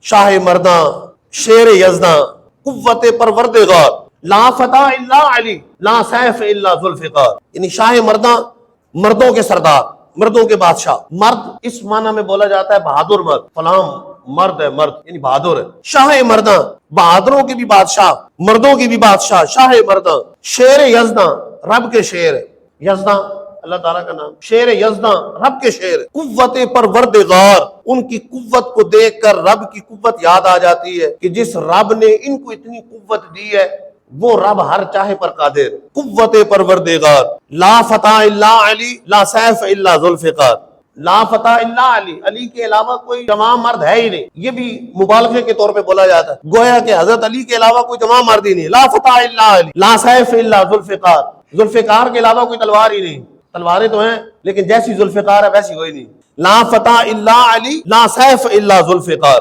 شاہ مرداں شیر یزداں قوت پروردگار لا فتح الا علی لا سیف الا ذوالفقار، یعنی شاہ مرداں مردوں کے سردار، مردوں کے بادشاہ۔ مرد اس معنی میں بولا جاتا ہے بہادر مرد، فلاں مرد ہے، مرد یعنی بہادر ہے۔ شاہ مرداں بہادروں کے بھی بادشاہ، مردوں کی بھی بادشاہ، شاہ مرداں شیر یزداں رب کے شیر، یزداں اللہ تعالیٰ کا نام، شیر یزداں رب کے شیر، قوت پروردگار، ان کی قوت کو دیکھ کر رب کی قوت یاد آ جاتی ہے کہ جس رب نے ان کو اتنی قوت دی ہے وہ رب ہر چاہے پر قادر۔ قوت پروردگار لا فتح الا علی لا سیف الا ذوالفقار، لا فتح الا علی، علی کے علاوہ کوئی تمام مرد ہے ہی نہیں، یہ بھی مبالغے کے طور پہ بولا جاتا ہے، گویا کہ حضرت علی کے علاوہ کوئی تمام مرد ہی نہیں۔ لا فتح الا علی لا سیف الا ذوالفقار، ذوالفقار کے علاوہ کوئی تلوار ہی نہیں، تلواریں تو ہیں لیکن جیسی ذوالفقار ہے ویسی کوئی نہیں۔ لا فتح الا علی لا سیف الا ذوالفقار۔